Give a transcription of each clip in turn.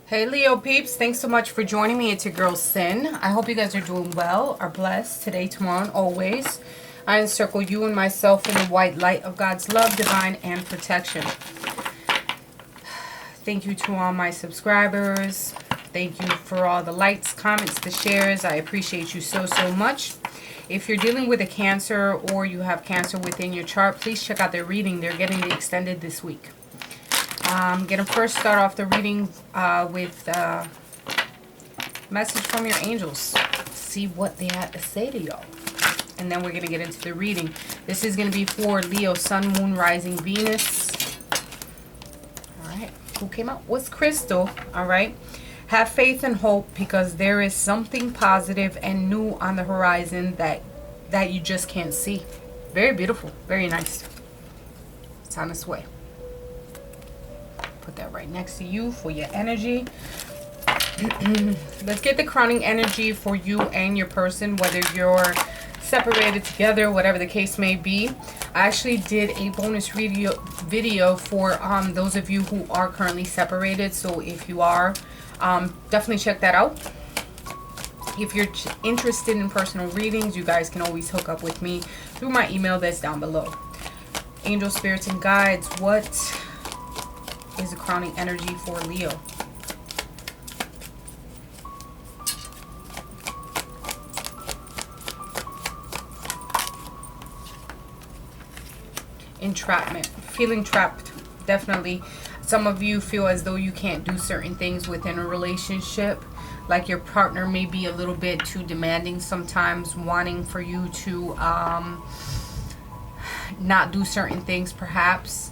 Hey Leo peeps, thanks so much for joining me. It's your girl Sin. I hope you guys are doing well, are blessed today, tomorrow, and always. I encircle you and myself in the white light of God's love, divine, and protection. Thank you to all my subscribers. Thank you for all the likes, comments, the shares. I appreciate you so much. If you're dealing with a cancer or you have cancer within your chart, please check out their reading. They're getting extended this week. I'm going to first start off the reading with a message from your angels. See what they had to say to y'all. And then we're going to get into the reading. This is going to be for Leo, Sun, Moon, Rising, Venus. Alright, who came out? What's Crystal? Alright. Have faith and hope because there is something positive and new on the horizon that you just can't see. Very beautiful. Very nice. It's on its way. Put that right next to you for your energy. Let's get the crowning energy for you and your person, whether you're separated together, whatever the case may be. I actually did a bonus video for those of you who are currently separated. So if you are, definitely check that out. If you're interested in personal readings, you guys can always hook up with me through my email that's down below. Angel, spirits, and guides, what is the crowning energy for Leo? Entrapment. Feeling trapped. Definitely. Some of you feel as though you can't do certain things within a relationship. Like your partner may be a little bit too demanding sometimes, wanting for you to not do certain things perhaps.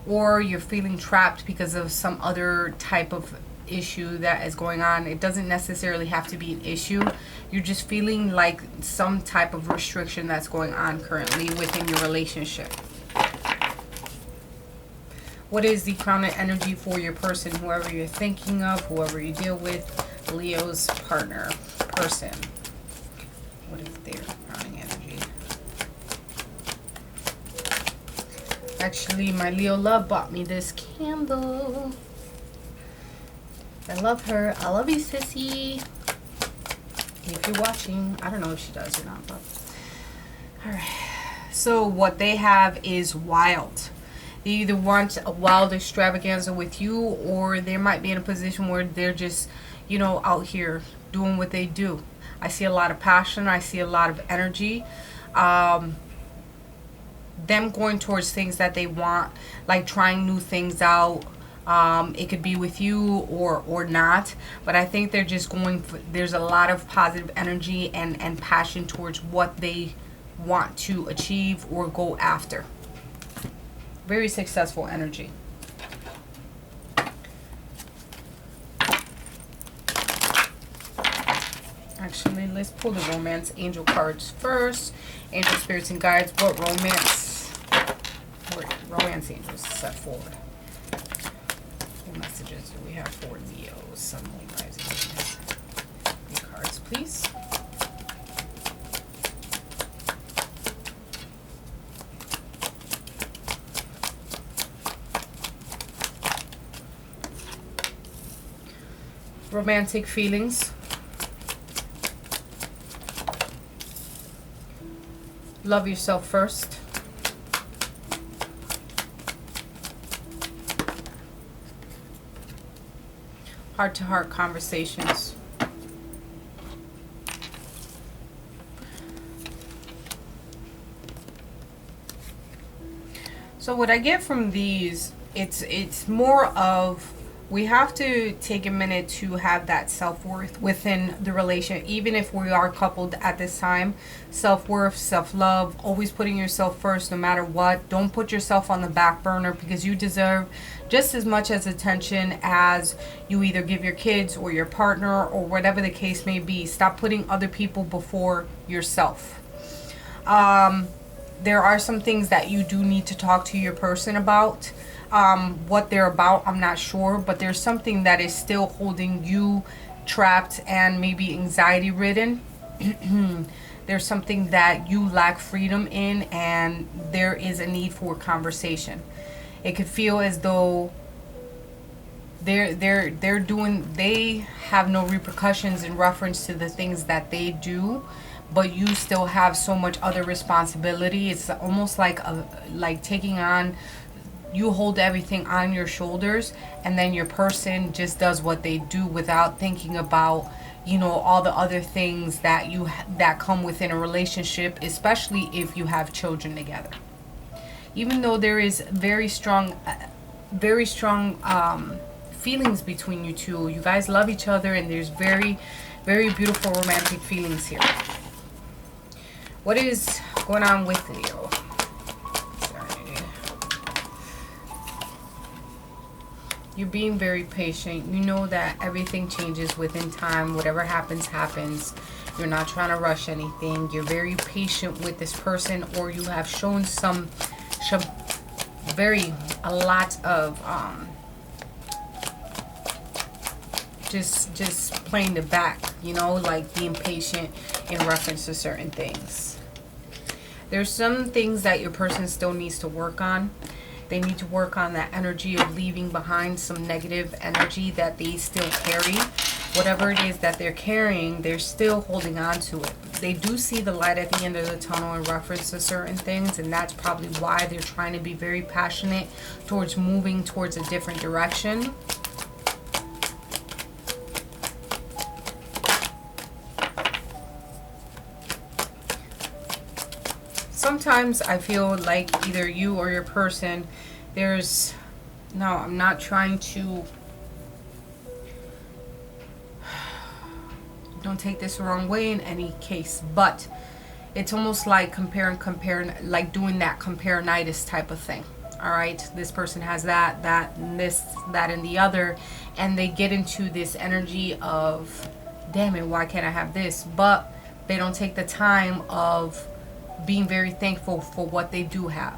Or you're feeling trapped because of some other type of issue that is going on. It doesn't necessarily have to be an issue. You're just feeling like some type of restriction that's going on currently within your relationship. What is the crowning energy for your person, whoever you're thinking of, whoever you deal with, Leo's partner, person? What is their crowning energy? Actually, my Leo love bought me this candle. I love her. I love you, sissy. If you're watching, I don't know if she does or not, but all right. So what they have is wild. They either want a wild extravaganza with you, or they might be in a position where they're just, you know, out here doing what they do. I see a lot of passion. I see a lot of energy. Them going towards things that they want, like trying new things out. It could be with you or not, but I think they're just going for, there's a lot of positive energy and passion towards what they want to achieve or go after. Very successful energy. Actually, let's pull the romance angel cards first. Angel, spirits, and guides. What romance angels set forward? What messages do we have for Leo, Sun, Moon, Rising, Venus? The cards, please. Romantic feelings. Love yourself first. Heart-to-heart conversations. So what I get from these, it's more of, we have to take a minute to have that self-worth within the relation, even if we are coupled at this time. Self-worth, self-love, always putting yourself first no matter what. Don't put yourself on the back burner, because you deserve just as much as attention as you either give your kids or your partner or whatever the case may be. Stop putting other people before yourself. There are some things that you do need to talk to your person about. What they're about, I'm not sure, but there's something that is still holding you trapped and maybe anxiety ridden. There's something that you lack freedom in, and there is a need for conversation. It could feel as though they have no repercussions in reference to the things that they do, but you still have so much other responsibility. It's almost like taking on, you hold everything on your shoulders, and then your person just does what they do without thinking about, all the other things that come within a relationship, especially if you have children together. Even though there is very strong feelings between you two, you guys love each other, and there's very, very beautiful romantic feelings here. What is going on with Leo? You're being very patient. You know that everything changes within time. Whatever happens, happens. You're not trying to rush anything. You're very patient with this person, or you have shown a lot of just playing the back, like being patient in reference to certain things. There's some things that your person still needs to work on. They need to work on that energy of leaving behind some negative energy that they still carry. Whatever it is that they're carrying, they're still holding on to it. They do see the light at the end of the tunnel in reference to certain things, and that's probably why they're trying to be very passionate towards moving towards a different direction. Sometimes I feel like either you or your person, I'm not trying to, don't take this the wrong way in any case, but it's almost like comparing, like doing that compare-nitis type of thing. All right, this person has that, and this, that, and the other, and they get into this energy of, damn it, why can't I have this? But they don't take the time of being very thankful for what they do have.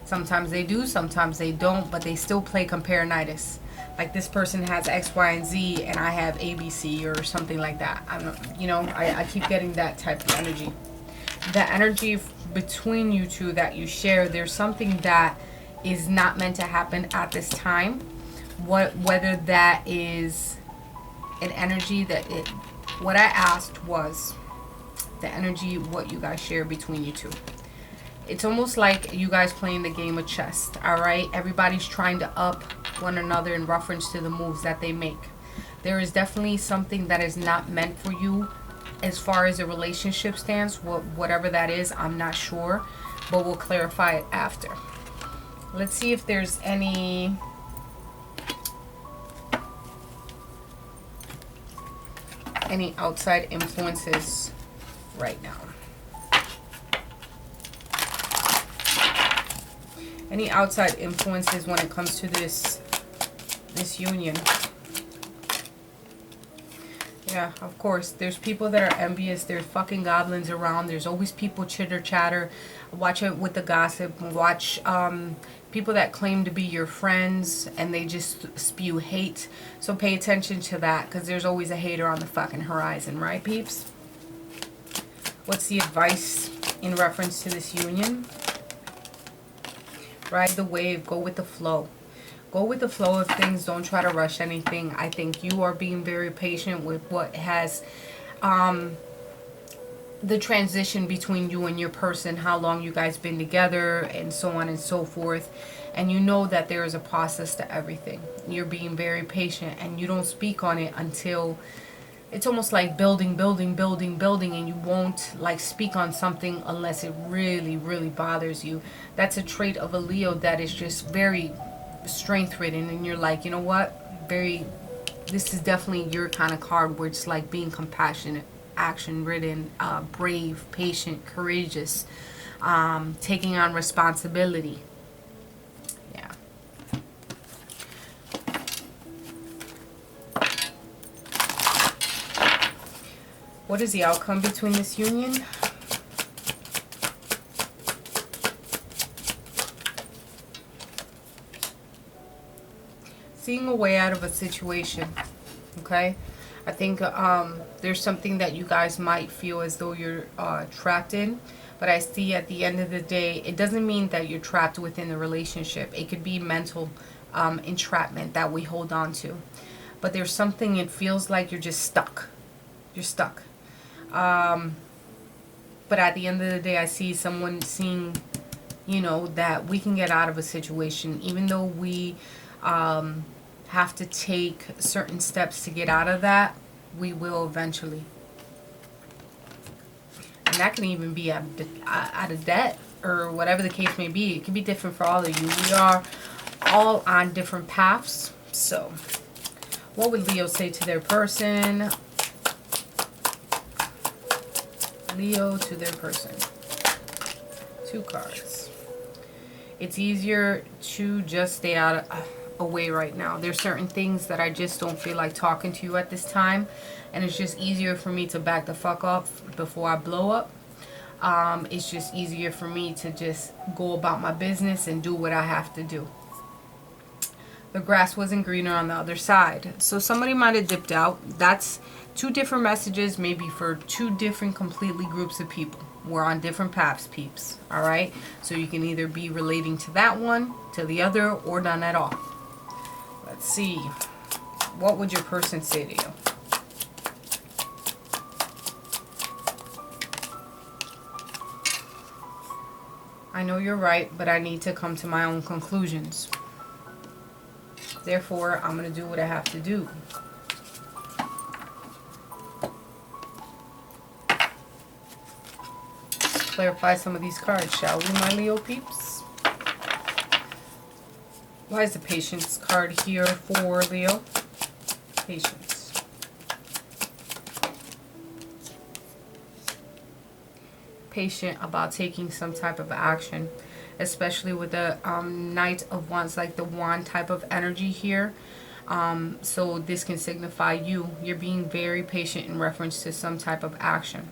Sometimes they do, sometimes they don't, but they still play compare-nitis. Like this person has X, Y, and Z, and I have A, B, C, or something like that. I keep getting that type of energy. The energy between you two that you share, there's something that is not meant to happen at this time. Whether that is an energy what I asked was the energy, what you guys share between you two. It's almost like you guys playing the game of chess. All right, everybody's trying to up one another in reference to the moves that they make. There is definitely something that is not meant for you as far as a relationship stands. Whatever that is, I'm not sure, but we'll clarify it after. Let's see if there's any outside influences right now. Any outside influences when it comes to this union. Yeah, of course. There's people that are envious. There's fucking goblins around. There's always people chitter chatter. Watch it with the gossip. Watch people that claim to be your friends and they just spew hate. So pay attention to that, because there's always a hater on the fucking horizon, right, peeps? What's the advice in reference to this union? Ride the wave. Go with the flow. Go with the flow of things. Don't try to rush anything. I think you are being very patient with what has the transition between you and your person, how long you guys been together, and so on and so forth. And you know that there is a process to everything. You're being very patient, and you don't speak on it until it's almost like building, and you won't like speak on something unless it really, really bothers you. That's a trait of a Leo that is just very strength ridden, and you're like, you know what, this is definitely your kind of card where it's like being compassionate, action ridden, brave, patient, courageous, taking on responsibility. Yeah. What is the outcome between this union? Seeing a way out of a situation, okay? I think there's something that you guys might feel as though you're trapped in, but I see at the end of the day, it doesn't mean that you're trapped within the relationship. It could be mental entrapment that we hold on to. But there's something, it feels like you're just stuck. You're stuck. But at the end of the day, I see someone seeing, you know, that we can get out of a situation, even though we have to take certain steps to get out of that, we will eventually. And that can even be out of debt or whatever the case may be. It can be different for all of you. We are all on different paths. So, what would Leo say to their person? Leo to their person. 2 cards. It's easier to just stay away right now. There's certain things that I just don't feel like talking to you at this time, and it's just easier for me to back the fuck up before I blow up. It's just easier for me to just go about my business and do what I have to do. The grass wasn't greener on the other side. So somebody might have dipped out. That's 2 different messages, maybe for 2 different completely groups of people. We're on different paths, peeps. Alright? So you can either be relating to that one, to the other, or none at all. Let's see. What would your person say to you? I know you're right, but I need to come to my own conclusions. Therefore, I'm going to do what I have to do. Clarify some of these cards, shall we, my Leo peeps? Why is the patience card here for Leo? Patience. Patient about taking some type of action, especially with the Knight of Wands, like the wand type of energy here. So this can signify you're being very patient in reference to some type of action.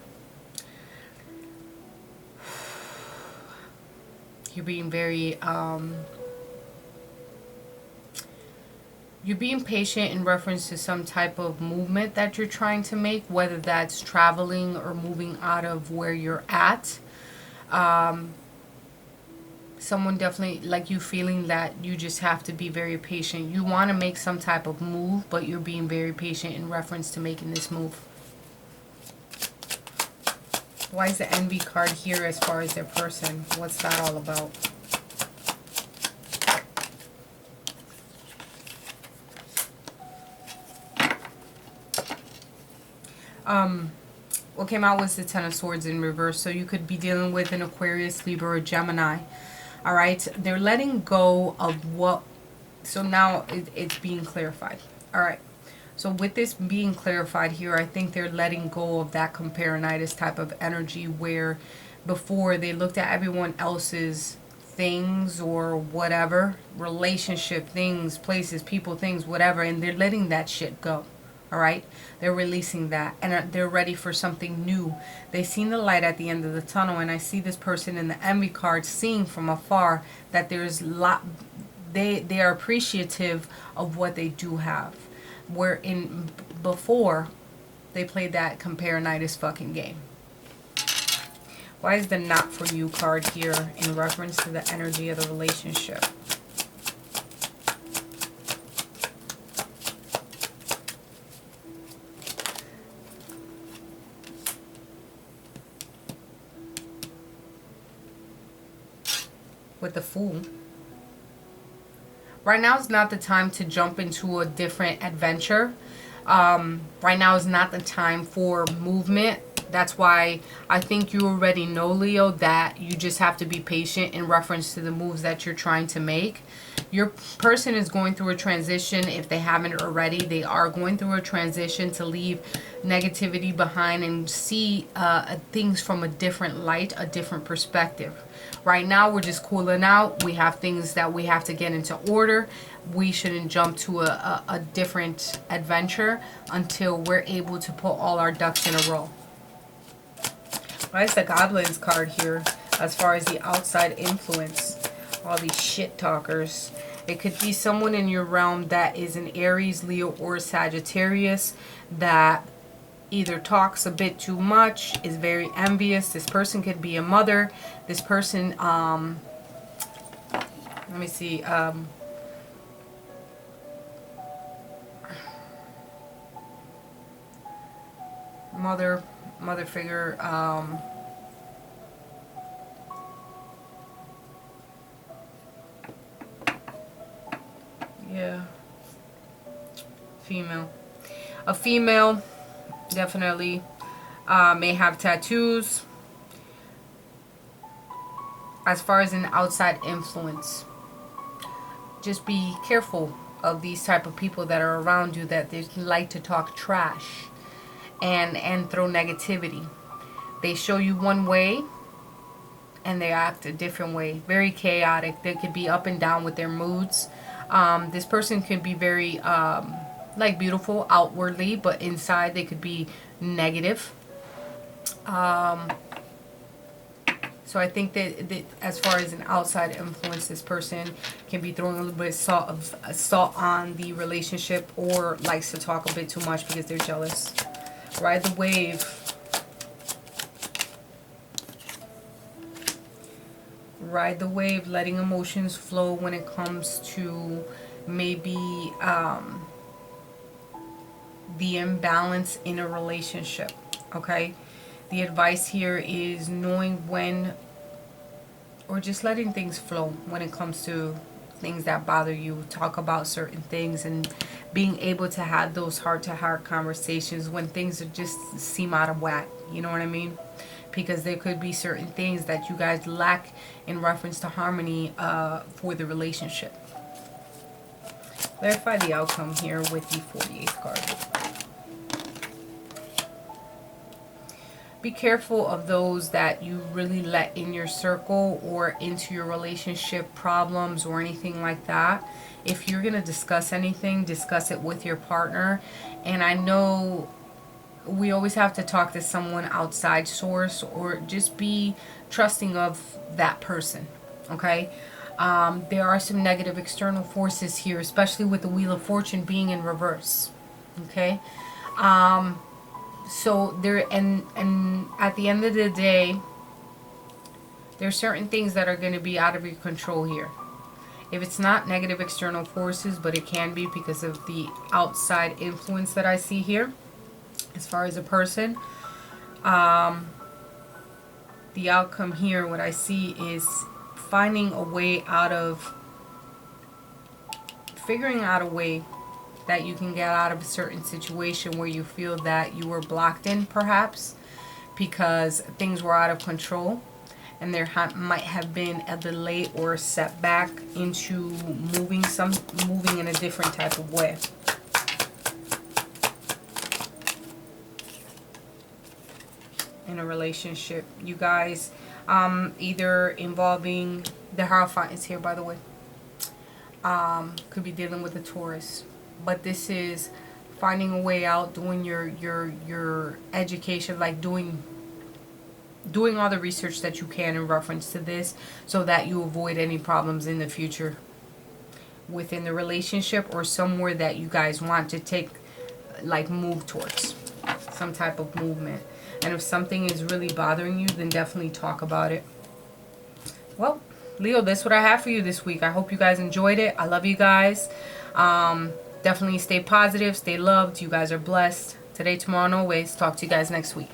You're being very you're being patient in reference to some type of movement that you're trying to make, whether that's traveling or moving out of where you're at. Someone definitely, like, you feeling that you just have to be very patient. You want to make some type of move, but you're being very patient in reference to making this move. Why is the envy card here as far as their person? What's that all about? What came out was the Ten of Swords in reverse. So you could be dealing with an Aquarius, Libra, or Gemini. All right. They're letting go of what. So now it's being clarified. All right. So with this being clarified here, I think they're letting go of that comparinitis type of energy where before they looked at everyone else's things or whatever, relationship, things, places, people, things, whatever, and they're letting that shit go. All right, they're releasing that, and they're ready for something new. They've seen the light at the end of the tunnel, and I see this person in the envy card seeing from afar that there's they are appreciative of what they do have. Where in before they played that comparinitis fucking game. Why is the not for you card here in reference to the energy of the relationship? With the Fool. Right now is not the time to jump into a different adventure. Right now is not the time for movement. That's why I think you already know, Leo, that you just have to be patient in reference to the moves that you're trying to make. Your person is going through a transition. If they haven't already, they are going through a transition to leave negativity behind and see things from a different light, a different perspective. Right now, we're just cooling out. We have things that we have to get into order. We shouldn't jump to a different adventure until we're able to put all our ducks in a row. Why is the Goblins card here as far as the outside influence? All these shit talkers. It could be someone in your realm that is an Aries, Leo, or Sagittarius that either talks a bit too much, is very envious. This person could be a mother. This person, let me see, mother figure. Yeah, female. A female, definitely, may have tattoos. As far as an outside influence, just be careful of these type of people that are around you, that they like to talk trash and throw negativity. They show you one way and they act a different way. Very chaotic. They could be up and down with their moods. This person could be very like beautiful outwardly, but inside they could be negative. So I think that as far as an outside influence, this person can be throwing a little bit of salt on the relationship, or likes to talk a bit too much because they're jealous. Ride the wave. Ride the wave, letting emotions flow when it comes to maybe the imbalance in a relationship, okay? The advice here is knowing when, or just letting things flow when it comes to things that bother you. Talk about certain things and being able to have those heart-to-heart conversations when things just seem out of whack. You know what I mean? Because there could be certain things that you guys lack in reference to harmony for the relationship. Clarify the outcome here with the 48th card. Be careful of those that you really let in your circle or into your relationship problems or anything like that. If you're going to discuss anything, discuss it with your partner. And I know we always have to talk to someone outside source, or just be trusting of that person, okay? There are some negative external forces here, especially with the Wheel of Fortune being in reverse, okay? So there, and at the end of the day, there's certain things that are going to be out of your control here. If it's not negative external forces, but it can be because of the outside influence that I see here. As far as a person, the outcome here, what I see is finding a way out of, figuring out a way that you can get out of a certain situation where you feel that you were blocked in, perhaps because things were out of control, and there might have been a delay or a setback into moving in a different type of way. In a relationship, you guys, either involving the Hierophant is here, by the way, could be dealing with a Taurus, but this is finding a way out, doing your education, like doing all the research that you can in reference to this, so that you avoid any problems in the future within the relationship or somewhere that you guys want to take, like move towards some type of movement. And if something is really bothering you, then definitely talk about it. Well, Leo, that's what I have for you this week. I hope you guys enjoyed it. I love you guys. Definitely stay positive, stay loved. You guys are blessed. Today, tomorrow, and always. Talk to you guys next week.